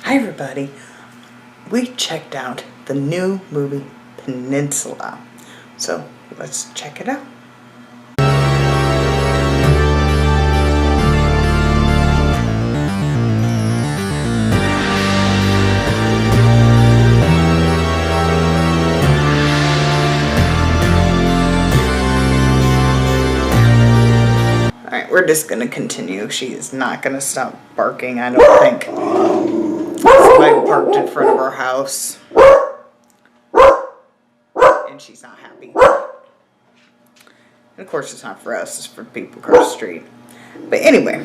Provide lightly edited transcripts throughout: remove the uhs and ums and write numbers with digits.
Hi everybody, we checked out the new movie Peninsula, so let's check it out. Alright, we're just going to continue. She is not going to stop barking, I don't think. Somebody parked in front of our house. And she's not happy. And of course it's not for us, it's for people across the street. But anyway,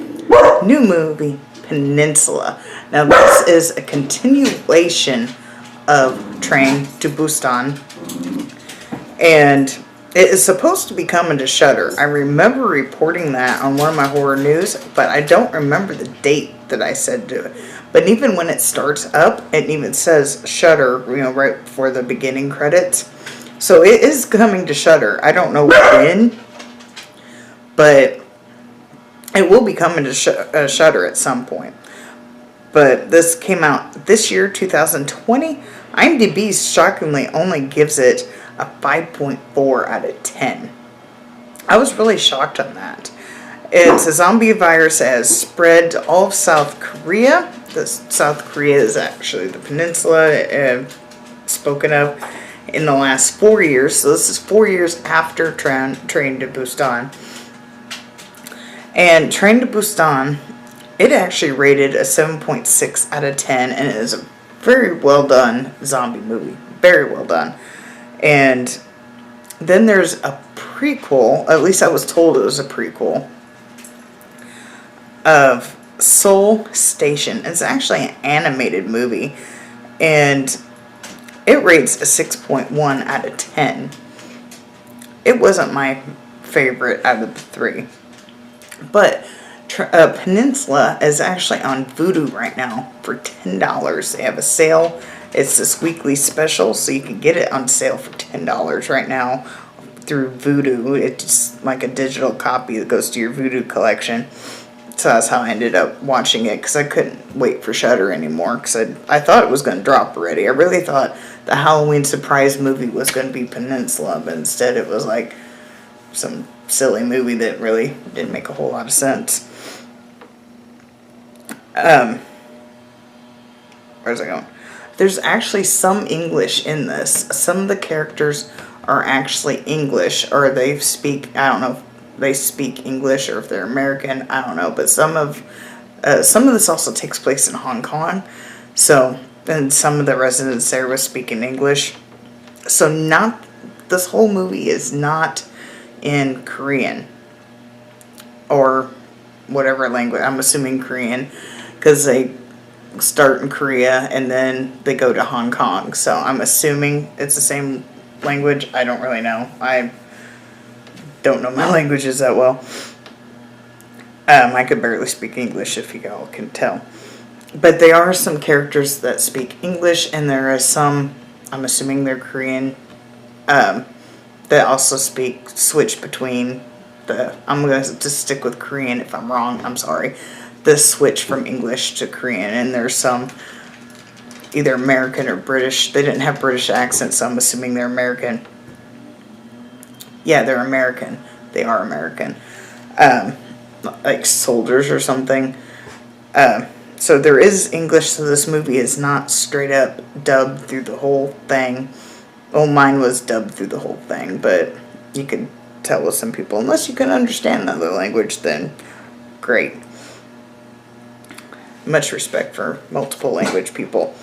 new movie, Peninsula. Now this is a continuation of Train to Busan. And it is supposed to be coming to Shudder. I remember reporting that on one of my horror news, but I don't remember the date that I said to it. But even when it starts up, it even says Shudder, right before the beginning credits. So it is coming to Shudder. I don't know when, but it will be coming to Shudder at some point. But this came out this year, 2020. IMDb shockingly only gives it a 5.4 out of 10. I was really shocked on that. It's a zombie virus that has spread to all of South Korea. South Korea is actually the peninsula spoken of in the last 4 years. So this is 4 years after Train to Busan. And Train to Busan, it actually rated a 7.6 out of 10, and it is a very well done zombie movie. Very well done. And then there's a prequel, at least I was told it was a prequel, of Seoul Station. It's actually an animated movie, and it rates a 6.1 out of 10. It wasn't my favorite out of the three. But Peninsula is actually on Vudu right now for $10. They have a sale. It's this weekly special, so you can get it on sale for $10 right now through Vudu. It's like a digital copy that goes to your Vudu collection. So that's how I ended up watching it, because I couldn't wait for Shudder anymore, because I thought it was going to drop already. I really thought the Halloween surprise movie was going to be Peninsula, but instead it was like some silly movie that really didn't make a whole lot of sense. Where's it going? There's actually some English in this. Some of the characters are actually English, or they speak, I don't know if they speak English or if they're American, I don't know. But some of this also takes place in Hong Kong. So, and some of the residents there were speaking English. So this whole movie is not in Korean or whatever language. I'm assuming Korean, because they start in Korea and then they go to Hong Kong. So I'm assuming it's the same language. I don't really know. I don't know my languages that well. I could barely speak English, if you all can tell. But there are some characters that speak English, and there are some, I'm assuming they're Korean, that also switch between I'm going to just stick with Korean. If I'm wrong, I'm sorry. The switch from English to Korean, and there's some either American or British. They didn't have British accents, so I'm assuming they're American. Yeah, they're American. They are American. Like soldiers or something. So there is English, so this movie is not straight up dubbed through the whole thing. Well, mine was dubbed through the whole thing, but you could tell with some people. Unless you can understand another language, then great. Much respect for multiple language people.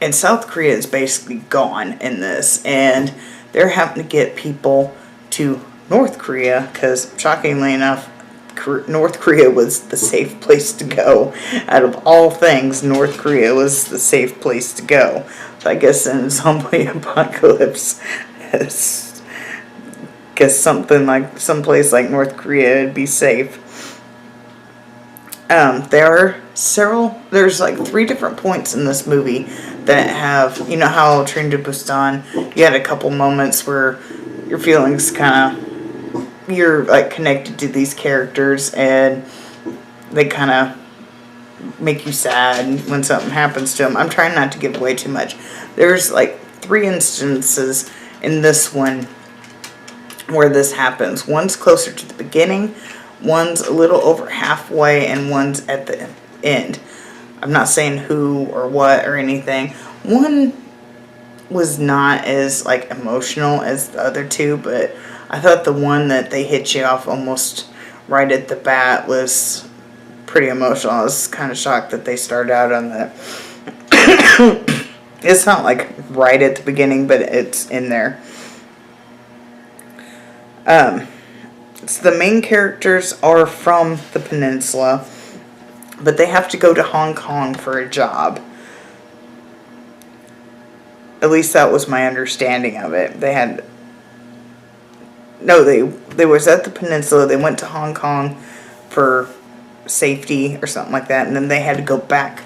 And South Korea is basically gone in this, and they're having to get people to North Korea, because shockingly enough, North Korea was the safe place to go. Out of all things, North Korea was the safe place to go. So I guess in a zombie apocalypse, guess something like someplace like North Korea would be safe. There's like 3 different points in this movie that have, how Train to Busan, you had a couple moments where your feelings you're like connected to these characters, and they kind of make you sad when something happens to them. I'm trying not to give away too much. There's like 3 instances in this one where this happens. One's closer to the beginning, one's a little over halfway, and one's at the end. I'm not saying who or what or anything. One was not as like emotional as the other 2, but I thought the one that they hit you off almost right at the bat was pretty emotional. I was kind of shocked that they started out on the it's not like right at the beginning, but it's in there. So the main characters are from the Peninsula, but they have to go to Hong Kong for a job. At least that was my understanding of it. They was at the Peninsula. They went to Hong Kong for safety or something like that, and then they had to go back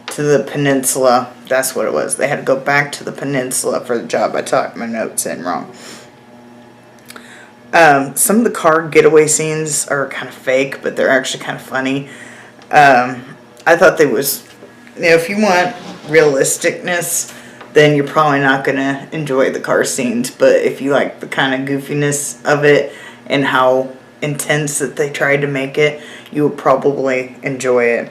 to the Peninsula. That's what it was. They had to go back to the Peninsula for the job. I typed my notes in wrong. Some of the car getaway scenes are kind of fake, but they're actually kind of funny. I thought they was, if you want realisticness, then you're probably not going to enjoy the car scenes. But if you like the kind of goofiness of it and how intense that they tried to make it, you will probably enjoy it.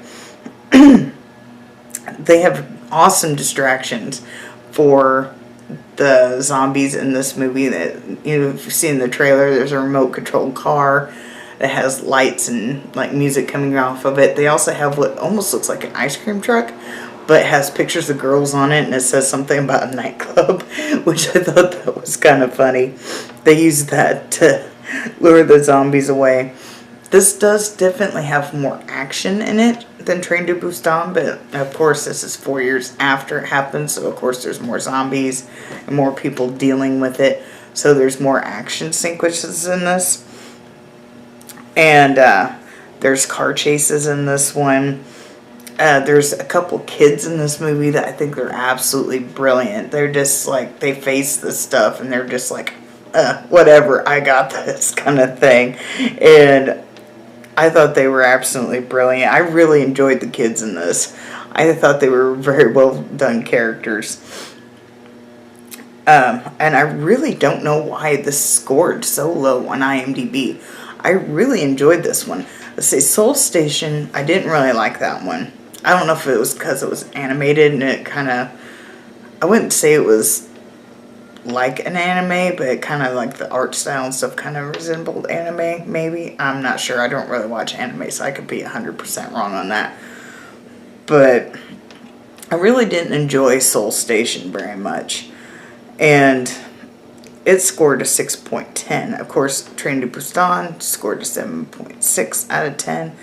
They have awesome distractions for the zombies in this movie. That, if you've seen the trailer, there's a remote controlled car that has lights and like music coming off of it. They also have what almost looks like an ice cream truck, but it has pictures of girls on it, and it says something about a nightclub, which I thought that was kind of funny. They used that to lure the zombies away. This does definitely have more action in it than Train to Busan, but of course this is 4 years after it happened, so of course there's more zombies and more people dealing with it, so there's more action sequences in this. And there's car chases in this one. There's a couple kids in this movie that I think they're absolutely brilliant. They're just like, they face this stuff and they're just like, whatever, I got this kind of thing. And I thought they were absolutely brilliant. I really enjoyed the kids in this. I thought they were very well done characters. And I really don't know why this scored so low on IMDb. I really enjoyed this one. Let's say Soul Station, I didn't really like that one. I don't know if it was because it was animated and it kind of, I wouldn't say it was like an anime, but it kind of like the art style and stuff kind of resembled anime, maybe. I'm not sure. I don't really watch anime, so I could be 100% wrong on that. But I really didn't enjoy Soul Station very much. And it scored a 6.10. Of course, Train to Busan scored a 7.6 out of 10.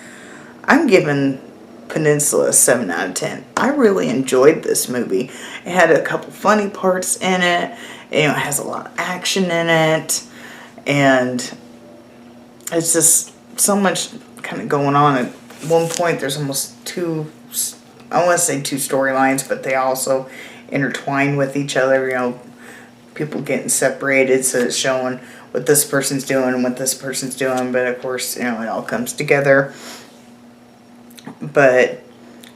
I'm giving Peninsula a 7 out of 10. I really enjoyed this movie. It had a couple funny parts in it. It has a lot of action in it. And it's just so much kind of going on. At one point, there's almost I want to say two storylines, but they also intertwine with each other. People getting separated, so it's showing what this person's doing and what this person's doing. But of course, it all comes together. But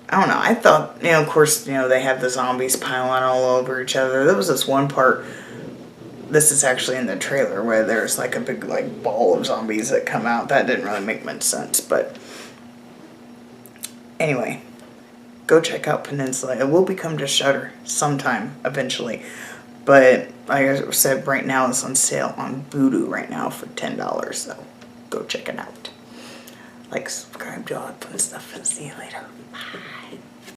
I don't know. I thought, of course, they have the zombies piling all over each other. There was this one part. This is actually in the trailer where there's like a big ball of zombies that come out. That didn't really make much sense, but anyway, go check out Peninsula. It will become to Shudder sometime eventually, but like I said, right now it's on sale on Voodoo right now for $10. So go check it out. Like, subscribe to all that fun stuff, and see you later. Bye.